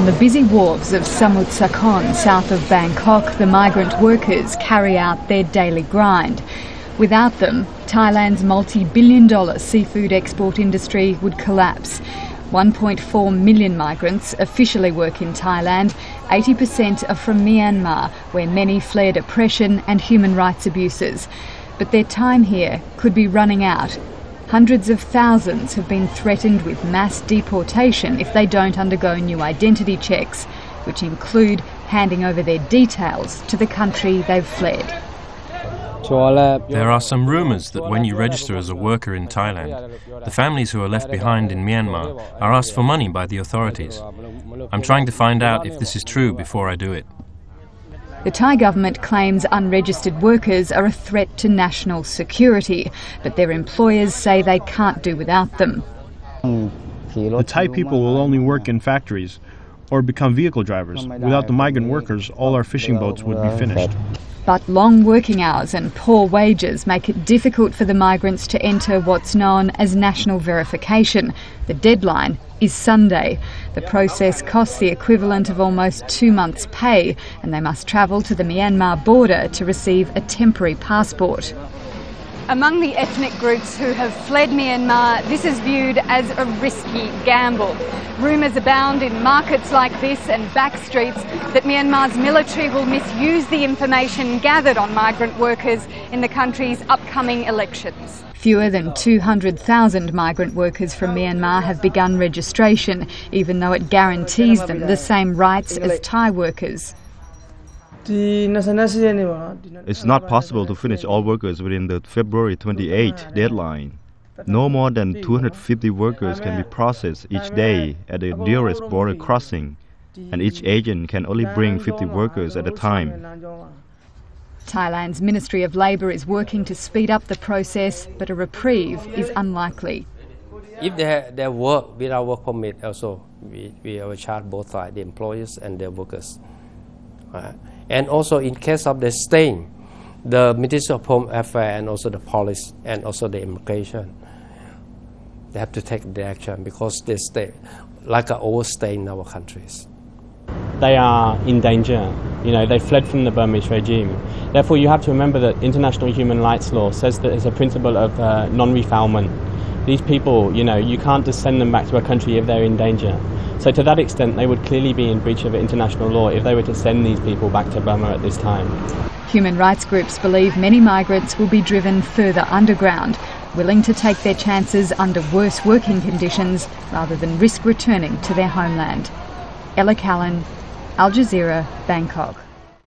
On the busy wharves of Samut Sakhon, south of Bangkok, the migrant workers carry out their daily grind. Without them, Thailand's multi-billion-dollar seafood export industry would collapse. 1.4 million migrants officially work in Thailand. 80% are from Myanmar, where many fled oppression and human rights abuses. But their time here could be running out. Hundreds of thousands have been threatened with mass deportation if they don't undergo new identity checks, which include handing over their details to the country they've fled. There are some rumours that when you register as a worker in Thailand, the families who are left behind in Myanmar are asked for money by the authorities. I'm trying to find out if this is true before I do it. The Thai government claims unregistered workers are a threat to national security, but their employers say they can't do without them. The Thai people will only work in factories or become vehicle drivers. Without the migrant workers, all our fishing boats would be finished. But long working hours and poor wages make it difficult for the migrants to enter what's known as national verification. The deadline is Sunday. The process costs the equivalent of almost 2 months' pay, and they must travel to the Myanmar border to receive a temporary passport. Among the ethnic groups who have fled Myanmar, this is viewed as a risky gamble. Rumours abound in markets like this and back streets that Myanmar's military will misuse the information gathered on migrant workers in the country's upcoming elections. Fewer than 200,000 migrant workers from Myanmar have begun registration, even though it guarantees them the same rights as Thai workers. It's not possible to finish all workers within the February 28 deadline. No more than 250 workers can be processed each day at the nearest border crossing, and each agent can only bring 50 workers at a time. Thailand's Ministry of Labour is working to speed up the process, but a reprieve is unlikely. If they work without work permit also, we will charge both sides, the employers and the workers. And also in case of the staying, the Ministry of Home Affairs and also the police and also the immigration, they have to take the action because they stay like an overstay in our countries. They are in danger. You know, they fled from the Burmese regime. Therefore, you have to remember that international human rights law says that it's a principle of non-refoulement. These people, you know, you can't just send them back to a country if they're in danger. So to that extent, they would clearly be in breach of international law if they were to send these people back to Burma at this time. Human rights groups believe many migrants will be driven further underground, willing to take their chances under worse working conditions rather than risk returning to their homeland. Aela Callan, Al Jazeera, Bangkok.